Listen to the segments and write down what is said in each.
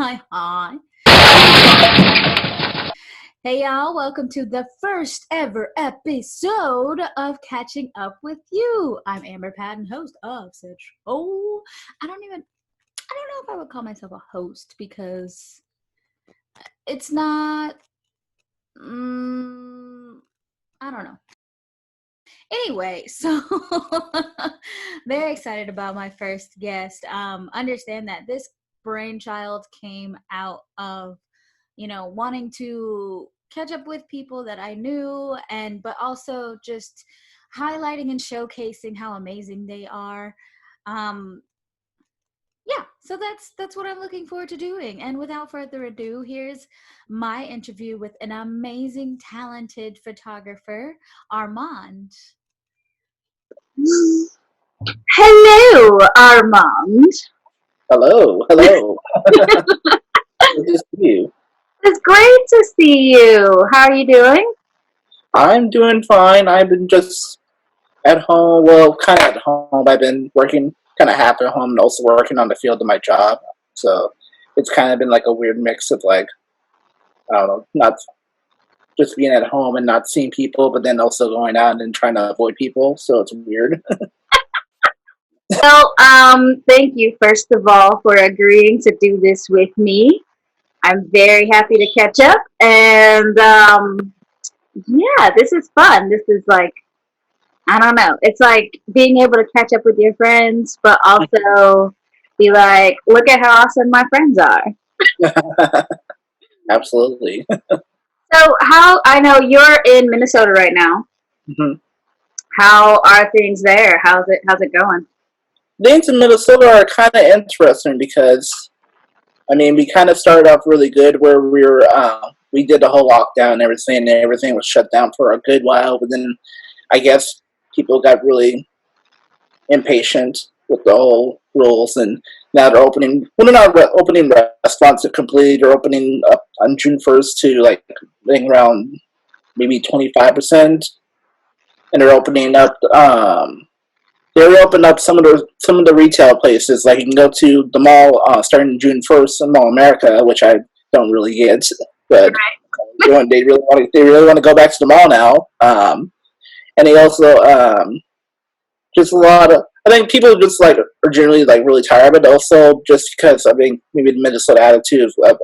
Hi. Hey, y'all, welcome to the first ever episode of Catching Up with You. I'm Amber Patton, host of said show. I don't know if I would call myself a host because it's not, I don't know. Anyway, so very excited about my first guest. Understand that this brainchild came out of, wanting to catch up with people that I knew, but also just highlighting and showcasing how amazing they are. So that's what I'm looking forward to doing. And without further ado, here's my interview with an amazing, talented photographer, Armand. Hello, Armand. Hello. Good to see you. It's great to see you. How are you doing? I'm doing fine. I've been just at home. Well, kind of at home. I've been working kind of half at home and also working on the field of my job. So it's kind of been like a weird mix of like, I don't know, not just being at home and not seeing people, but then also going out and trying to avoid people. So it's weird. Well, thank you first of all for agreeing to do this with me. I'm very happy to catch up, and yeah, this is fun. This is like, I don't know. It's like being able to catch up with your friends, but also be like, look at how awesome my friends are. Absolutely. So, how I know you're in Minnesota right now. Mhm. How are things there? How's it going? Things in Minnesota are kind of interesting because we kind of started off really good where we did the whole lockdown and everything was shut down for a good while, but then I guess people got really impatient with the whole rules, and now they're opening. Well, they're not opening restaurants completely. They're opening up on June 1st to like I think around maybe 25%, and they're opening up. They reopened up some of the retail places. Like you can go to the mall starting June 1st in Mall America, which I don't really get, but they really want to go back to the mall now. And they also just a lot of, I think people just like are generally like really tired, but also just because I think maybe the Minnesota attitude of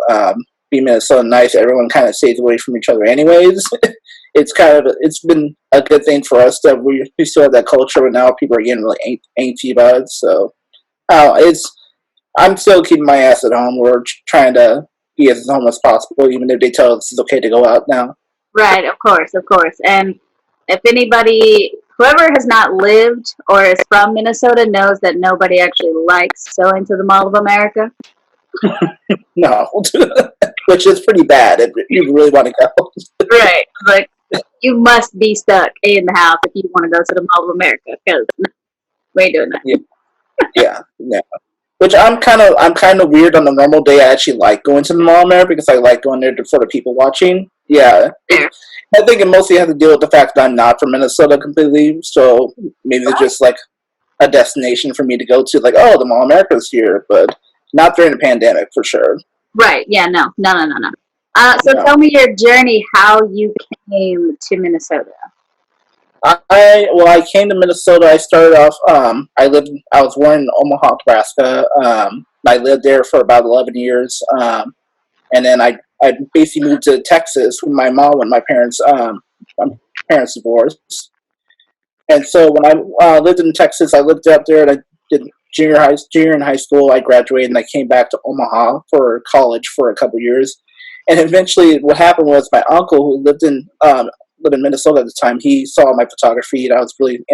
being Minnesota nice, everyone kind of stays away from each other anyways. It's been a good thing for us that we still have that culture, but now people are getting really antsy about it. So I'm still keeping my ass at home. We're trying to be as home as possible, even if they tell us it's okay to go out now. Right, of course, of course. And if anybody, whoever has not lived or is from Minnesota knows that nobody actually likes going to the Mall of America. No, which is pretty bad if you really want to go. Right. Like, you must be stuck in the house if you want to go to the Mall of America because we ain't doing that. Yeah. Which I'm kind of weird on the normal day. I actually like going to the mall there because I like going there for the people watching. Yeah, I think it mostly has to deal with the fact that I'm not from Minnesota completely. So maybe it's just like a destination for me to go to. Like, oh, the Mall of America's here, but not during the pandemic for sure. Right. Yeah, no. So No. tell me your journey, how you came to Minnesota. I came to Minnesota. I started off. I was born in Omaha, Nebraska. I lived there for about 11 years. And then I basically moved to Texas with my mom when my parents divorced. And so when I lived in Texas, I lived up there and I did junior and high school. I graduated and I came back to Omaha for college for a couple years. And eventually, what happened was my uncle, who lived in Minnesota at the time, he saw my photography and I was really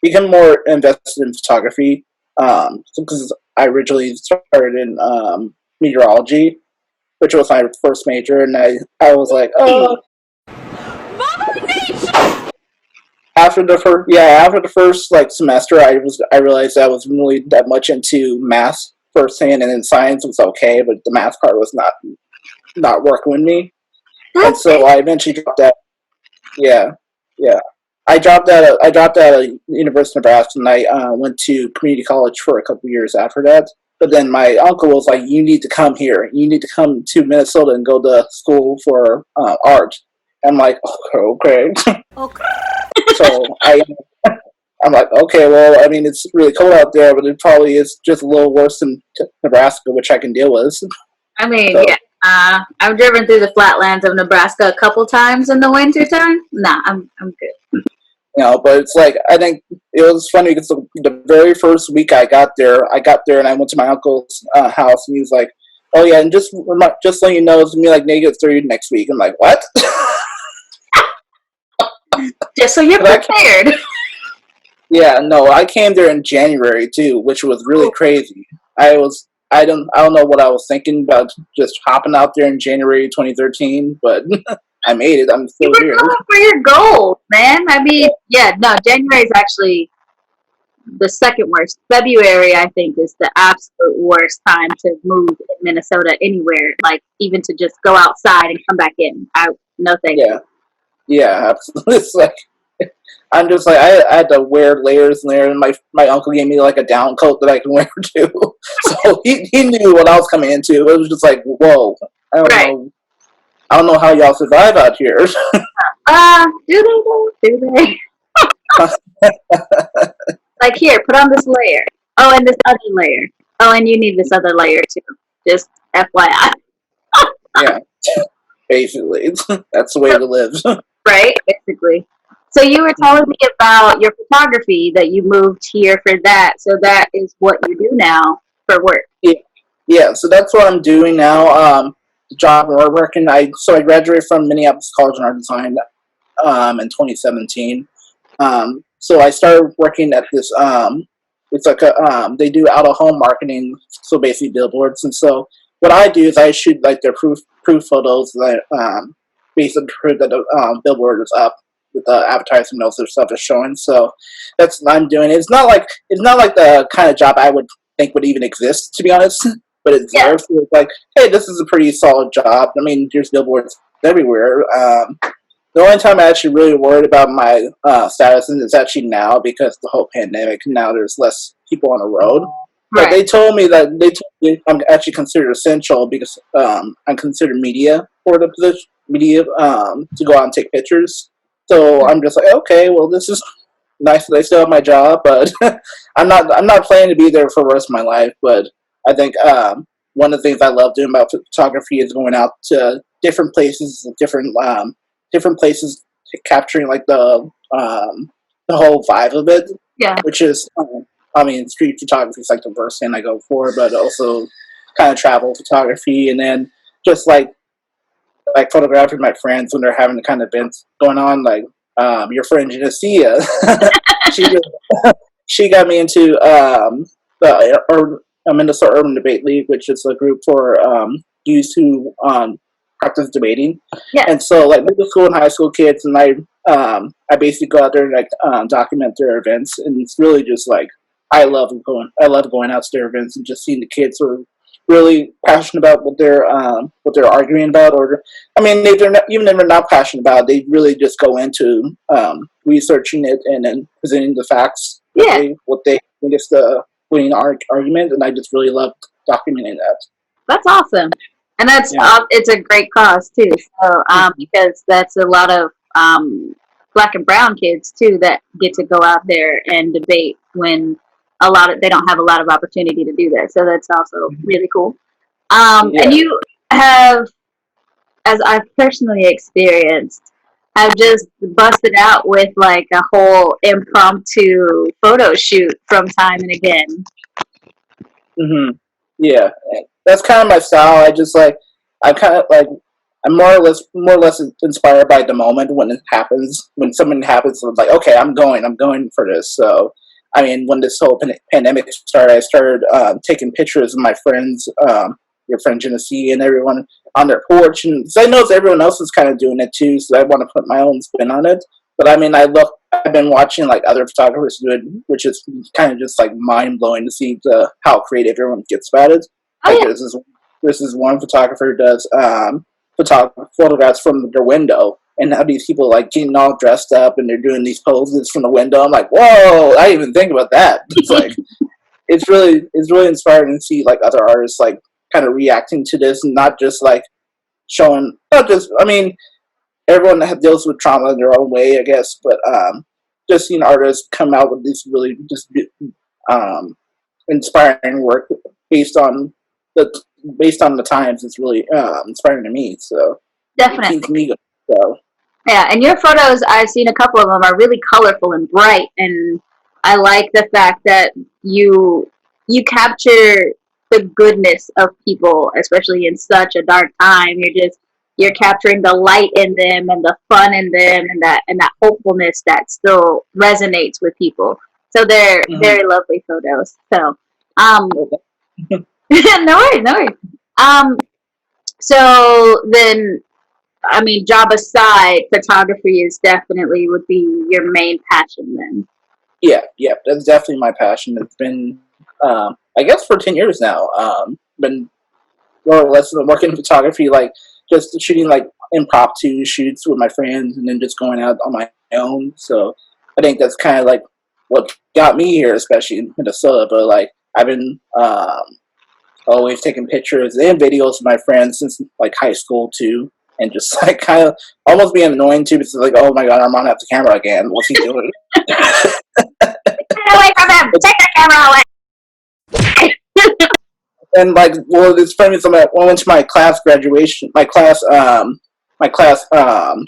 become more invested in photography because I originally started in meteorology, which was my first major, and I was like, oh. After the first like semester, I realized I was really that much into math firsthand, and then science was okay, but the math part was not working with me, and so I eventually dropped out. Yeah, yeah. I dropped out of University of Nebraska, and I went to community college for a couple years after that. But then my uncle was like, "You need to come here. You need to come to Minnesota and go to school for art." I'm like, "Okay." Okay. So I'm like, "Okay, well, I mean, it's really cold out there, but it probably is just a little worse than Nebraska, which I can deal with." I mean, So, yeah. I've driven through the flatlands of Nebraska a couple times in the winter time. Nah, I'm good. but it's like, I think it was funny because the very first week I got there and I went to my uncle's house, and he was like, "Oh yeah, and just letting you know, it's gonna be like -30 next week." I'm like, "What?" Just so you're prepared. Yeah, no, I came there in January too, which was really crazy. I don't know what I was thinking about just hopping out there in January 2013, but I made it. I'm You still were here. going for your goals, man. I mean, yeah, no, January is actually the second worst. February, I think, is the absolute worst time to move in Minnesota anywhere. Like even to just go outside and come back in. No thank Yeah, yeah, absolutely. It's like I'm just like I had to wear layers and layers. And my uncle gave me like a down coat that I can wear too, so he knew what I was coming into. It was just like, whoa, I don't Right. know. I don't know how y'all survive out here. Do they though? Do they? Like here, put on this layer. Oh, and this other layer. Oh, and you need this other layer too. Just FYI. Yeah, basically, that's the way to live. Right? Basically. So you were telling me about your photography that you moved here for that. So that is what you do now for work. Yeah, yeah. So that's what I'm doing now. The job we're working. I graduated from Minneapolis College in Art Design in 2017. So I started working at this. It's like they do out of home marketing, so basically billboards. And so what I do is I shoot like their proof photos that basically prove that the billboard is up with the advertising notes and stuff is showing. So that's what I'm doing. It's not like the kind of job I would think would even exist, to be honest. But it's Yeah. there. So it's like, hey, this is a pretty solid job. I mean, there's billboards everywhere. The only time I actually really worried about my status is actually now because the whole pandemic. Now there's less people on the road. But Right. they told me I'm actually considered essential because I'm considered media for the position, media to go out and take pictures. So I'm just like, okay, well, this is nice that I still have my job, but I'm not planning to be there for the rest of my life. But I think one of the things I love doing about photography is going out to different places, capturing like the whole vibe of it. Yeah. Which is, I mean, street photography is like the first thing I go for, but also kind of travel photography, and then just like photographing my friends when they're having the kind of events going on, like your friend Genesia. she she got me into the Minnesota Urban Debate League, which is a group for youth who practice debating. Yeah. And so, like middle school and high school kids, and I basically go out there and like document their events, and it's really just like I love going out to their events and just seeing the kids who are really passionate about what they're arguing about, or I mean, even if they're not passionate about it, they really just go into researching it and then presenting the facts. What they think is the winning argument, and I just really love documenting that. That's awesome. And that's it's a great cause too. So because that's a lot of black and brown kids too that get to go out there and debate when they don't have a lot of opportunity to do that. So that's also really cool. And you have, as I've personally experienced, have just busted out with like a whole impromptu photo shoot from time and again. Mm-hmm. Yeah, that's kind of my style. I kind of like, I'm more or less inspired by the moment when it happens. When something happens, I'm like, okay, I'm going for this. So, I mean, when this whole pandemic started, I started taking pictures of my friends, your friend Genesee, and everyone on their porch, and I know everyone else is kind of doing it too. So I want to put my own spin on it. But I mean, I've been watching like other photographers do it, which is kind of just like mind blowing to see how creative everyone gets about it. Oh, Like yeah. this is one photographer who does photographs from their window, and how these people like getting all dressed up and they're doing these poses from the window. I'm like, whoa! I didn't even think about that. It's like it's really inspiring to see like other artists like kind of reacting to this, and not just like showing, not just, I mean, everyone deals with trauma in their own way, I guess, but just seeing artists come out with this really just um, inspiring work based on the based on the times is really inspiring to me. So it keeps Definitely. me going. So Yeah, and your photos, I've seen a couple of them, are really colorful and bright, and I like the fact that you capture the goodness of people, especially in such a dark time. You're capturing the light in them and the fun in them, and that hopefulness that still resonates with people. So they're mhm. very lovely photos. So no worries, no worries. Um, so then, I mean, job aside, photography is definitely would be your main passion then. Yeah, yeah, that's definitely my passion. It's been I guess for 10 years now. Been more or less working in photography, like just shooting like impromptu shoots with my friends, and then just going out on my own. So I think that's kind of like what got me here, especially in Minnesota. But like I've been always taking pictures and videos of my friends since like high school too, and just like kind of almost being annoying too, because like, oh my god, Armand has the camera again. What's he doing? Get away from him! Take the camera away! And like, well, it's funny. So I went to my class graduation, my class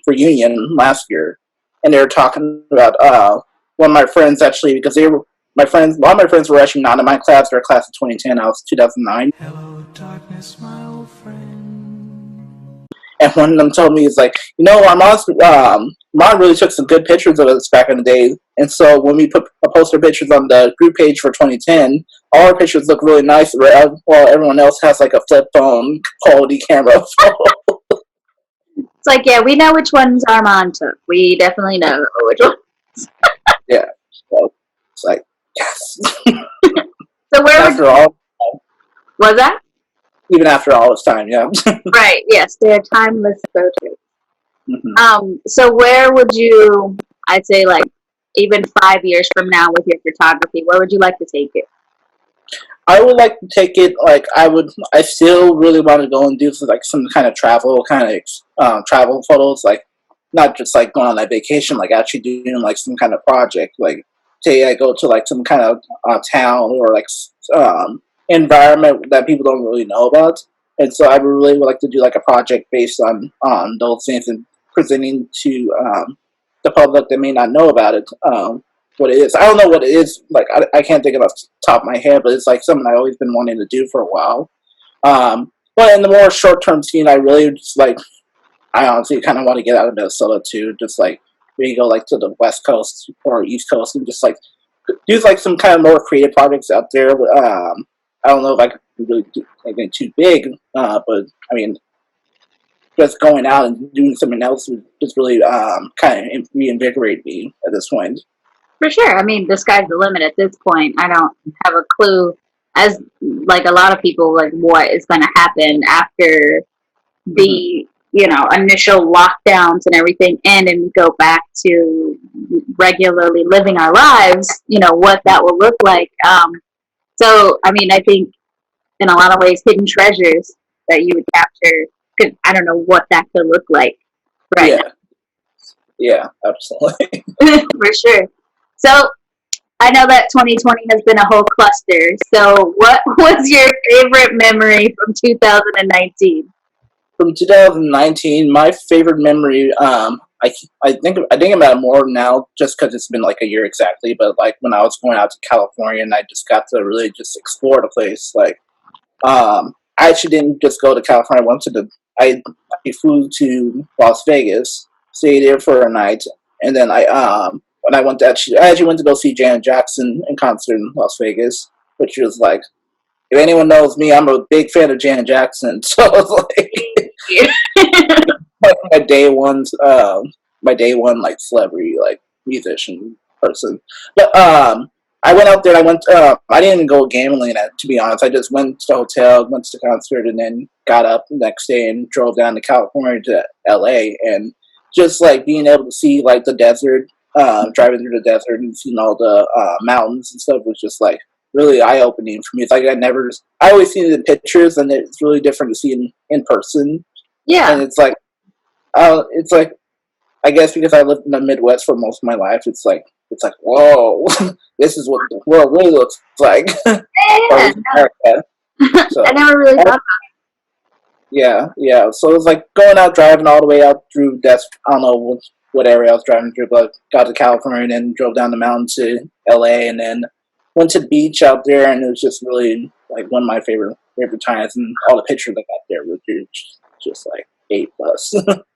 reunion last year, and they were talking about one of my friends actually, because they were my friends. A lot of my friends were actually not in my class. They're class of 2010. I was 2009. Hello, darkness, my old friend. And one of them told me, "Is like, you know, Mom really took some good pictures of us back in the day. And so when we post our pictures on the group page for 2010, all our pictures look really nice, while everyone else has like a flip phone quality camera." It's like, yeah, we know which ones Armand took. We definitely know which one. Yeah, so it's like, yes. So where would After all, was that? even after all this time, yeah. Right. Yes, they're timeless photos. hmm So where would you? I'd say like even 5 years from now with your photography, where would you like to take it? I would like to take it like I still really want to go and do like some kind of travel travel photos, like not just like going on a vacation, like actually doing like some kind of project, like say I go to like some kind of town or like environment that people don't really know about, and so I would really would like to do like a project based on those things, and presenting to the public that may not know about it. What it is. I don't know what it is. Like I can't think of off the top of my head, but it's like something I've always been wanting to do for a while. But in the more short term scene, I really just like I honestly kind of want to get out of Minnesota too. Just like maybe go like to the West Coast or East Coast and just like do like some kind of more creative projects out there. I don't know if I could really do anything too big, but I mean, just going out and doing something else would just really kind of reinvigorate me at this point. For sure. I mean, the sky's the limit at this point. I don't have a clue, as like a lot of people, like what is going to happen after hmm the initial lockdowns and everything end, and we go back to regularly living our lives. What that will look like. So, I mean, I think in a lot of ways, hidden treasures that you would capture. I don't know what that could look like right Yeah, yeah, absolutely. now, for sure. So, I know that 2020 has been a whole cluster. So, what was your favorite memory from 2019? From 2019, my favorite memory, I think about it more now just because it's been like a year exactly. But like when I was going out to California and I just got to really just explore the place. Like, I actually didn't just go to California. I went to I flew to Las Vegas, stayed there for a night, and then when I actually went to go see Janet Jackson in concert in Las Vegas, which was like, if anyone knows me, I'm a big fan of Janet Jackson. So it's like my day one like celebrity like musician person. But I went out there. I didn't even go gambling. To be honest, I just went to the hotel, went to the concert, and then got up the next day and drove down to California to LA, and just like being able to see like the desert, driving through the desert and seeing all the mountains and stuff was just like really eye-opening for me. It's like I always see the pictures, and it's really different to see in person. Yeah. And it's like, I guess because I lived in the Midwest for most of my life, it's like, whoa, this is what the world really looks like. Or at Yeah. least America. So, I never really thought yeah. So it was like going out driving all the way out through I don't know what area I was driving through, but got to California and then drove down the mountain to LA and then went to the beach out there, and it was just really like one of my favorite times, and all the pictures I got there were just like A+.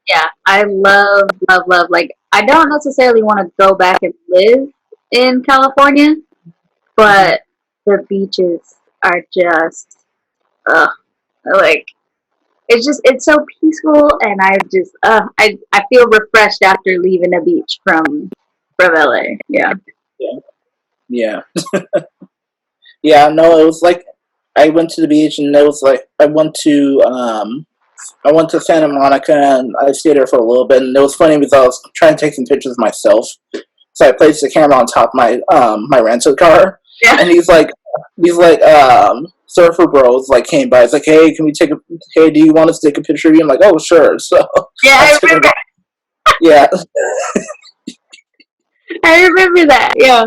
Yeah, I love, love, love. Like, I don't necessarily want to go back and live in California, but the beaches are just, like, it's so peaceful, and I feel refreshed after leaving the beach from LA. Yeah. Yeah. Yeah, no, it was like I went to the beach, and it was like I went to Santa Monica, and I stayed there for a little bit, and it was funny because I was trying to take some pictures of myself. So I placed the camera on top of my rental car, Yeah. and these surfer bros like came by. It's like, hey, do you want us to take a picture of you? I'm like, oh, sure. So Yeah, I took remember. yeah. I remember that. Yeah.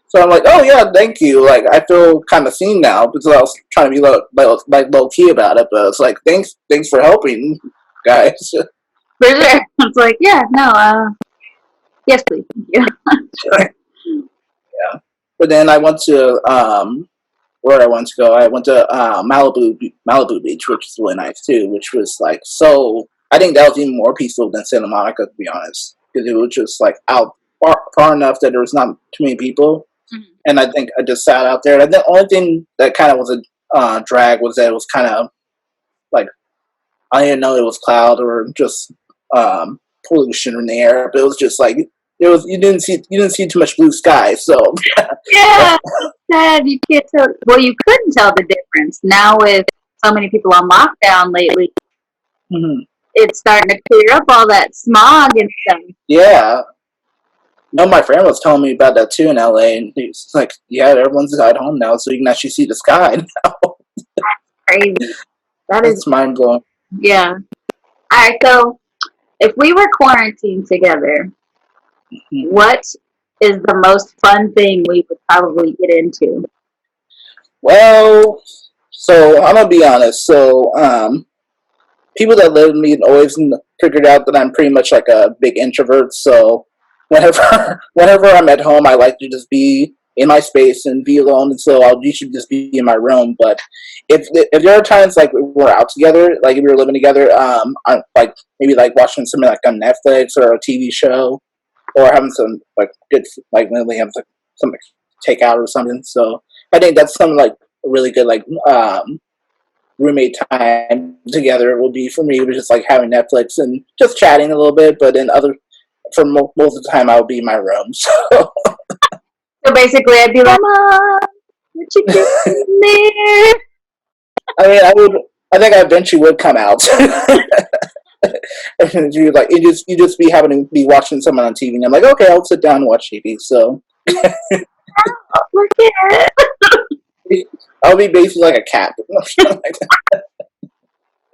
So I'm like, oh yeah, thank you. Like I feel kind of seen now because I was trying to be low key about it, but it's like thanks for helping, guys. For sure. It's like, yeah, no, yes, please. Yeah. Sure. But then I went to where I want to go. I went to Malibu Beach, which is really nice too. Which was like so. I think that was even more peaceful than Santa Monica, to be honest, because it was just like out far enough that there was not too many people. Mhm. And I think I just sat out there. And the only thing that kind of was a drag was that it was kind of like I didn't know it was cloud or just pollution in the air, but it was just like you didn't see too much blue sky. So Yeah. Sad. You can't tell. Well, you couldn't tell the difference now with so many people on lockdown lately. mhm. It's starting to clear up all that smog and stuff. Yeah. No, my friend was telling me about that too in LA, and he's like, "Yeah, everyone's at home now, so you can actually see the sky now." Crazy. That is, That's mind blowing. yeah. All right. So, if we were quarantined together, what is the most fun thing we would probably get into? Well, so I'm gonna be honest. So, people that live with me always figured out that I'm pretty much like a big introvert. So, whenever I'm at home, I like to just be in my space and be alone. And so I'll usually just be in my room. But if there are times like we're out together, like if we were living together, I'm like maybe like watching something like on Netflix or a TV show, or having some like good like when we have like some takeout or something. So I think that's something like really good like roommate time together will be for me. It was just like having Netflix and just chatting a little bit. But then most of the time I would be in my room. So So basically, I'd be like, "Mama, what you doing there?" I mean, I think I eventually would come out. And you just be having to be watching someone on TV, and I'm like, okay, I'll sit down and watch TV. So Look at it. I'll be basically like a cat.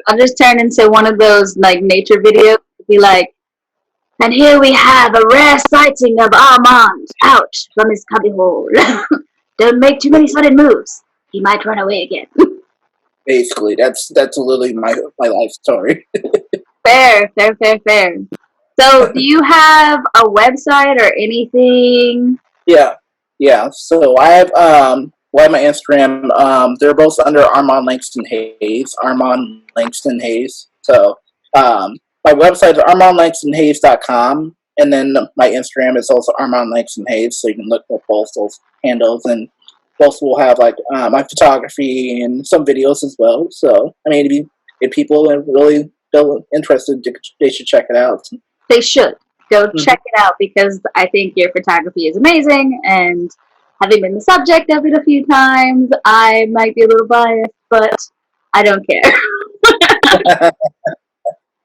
I'll just turn into one of those like nature videos. Be like, and here we have a rare sighting of Armand out from his cubbyhole. Don't make too many sudden moves. He might run away again. Basically, that's literally my life story. Fair. So, do you have a website or anything? Yeah. So I have my Instagram. They're both under Armand Langston Hayes. Armand Langston Hayes. So my website is armandlangstonhayes.com, and then my Instagram is also Armand Langston Hayes. So you can look at both those handles, and both will have like my photography and some videos as well. So I mean, if people are really feel interested, they should check it out. They should go check it out because I think your photography is amazing. And having been the subject of it a few times, I might be a little biased, but I don't care.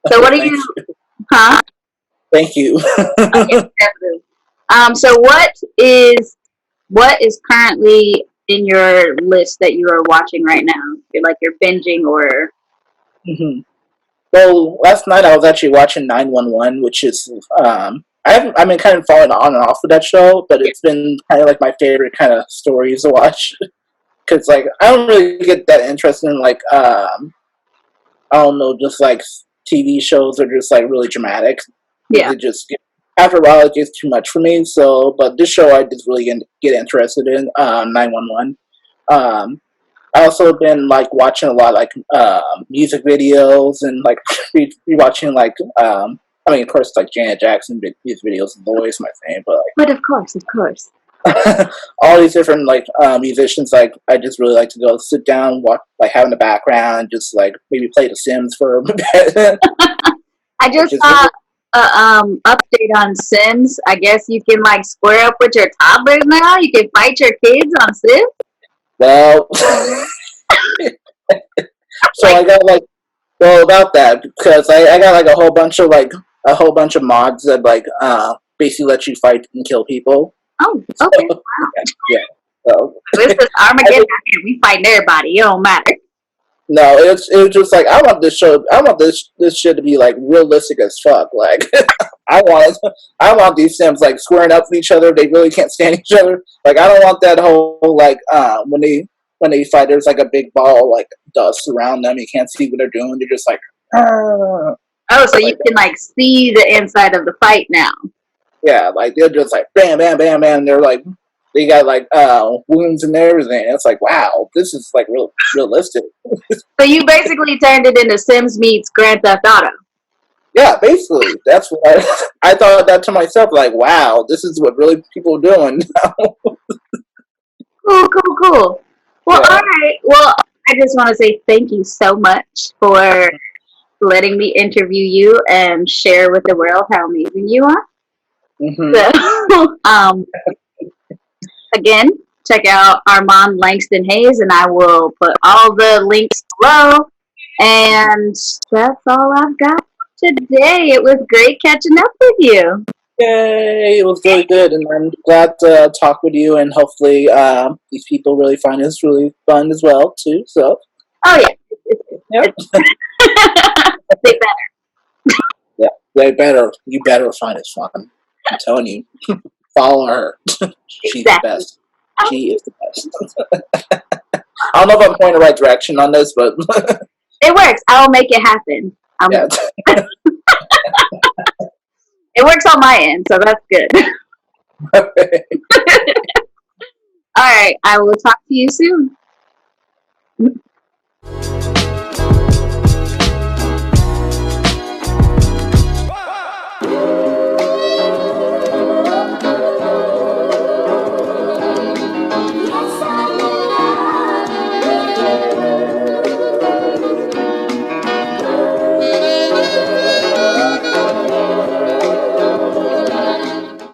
So, what are you? Huh? Thank you. Okay, definitely. So what is currently in your list that you are watching right now? You're binging or. Hmm. Well, last night I was actually watching 911, which is I've been kind of falling on and off with that show, but it's been kind of like my favorite kind of stories to watch because like I don't really get that interested in like I don't know, just like TV shows are just like really dramatic. Yeah. It just after a while it gets too much for me. So, but this show I just really get interested in 911. Um, I also been like watching a lot of, like music videos and like rewatching like I mean of course like Janet Jackson music videos is always my thing, but But of course. like all these different like musicians like I just really like to go sit down watch like have in the background just like maybe play The Sims for a bit. I just saw a update on Sims. I guess you can like square up with your toddlers now. You can fight your kids on Sims. Well, so I got like well about that because I got like a whole bunch of mods that like basically let you fight and kill people. Oh, okay. So, yeah. So This is Armageddon. We fighting everybody. It don't matter. no, it was just like I want this show. I want this shit to be like realistic as fuck. Like I want these Sims like squaring up with each other. They really can't stand each other. Like I don't want that whole like when they fight. There's like a big ball like dust around them. You can't see what they're doing. They're just like. Oh, so you can like see the inside of the fight now. Yeah, like they're just like bam, bam, bam, bam. They're like they got like wounds and everything. It's like wow, this is like realistic. So you basically turned it into Sims meets Grand Theft Auto. Yeah, basically, that's what I thought that to myself. Like, wow, this is what really people are doing now. Cool. Well, Yeah. all right. Well, I just want to say thank you so much for letting me interview you and share with the world how amazing you are. Mm-hmm. So, again, check out Armand Langston Hayes, and I will put all the links below. And that's all I've got today. It was great catching up with you. Yay! It was really good, and I'm glad to talk with you. And hopefully, these people really find this really fun as well too. So, Oh yeah, yep. they better. Yeah, they better. You better find it fun. I'm telling you. Follow her. She's the best. She is the best. I don't know if I'm pointing the right direction on this, but it works. I'll make it happen. yeah. It works on my end, so that's good. Okay. All right, I will talk to you soon.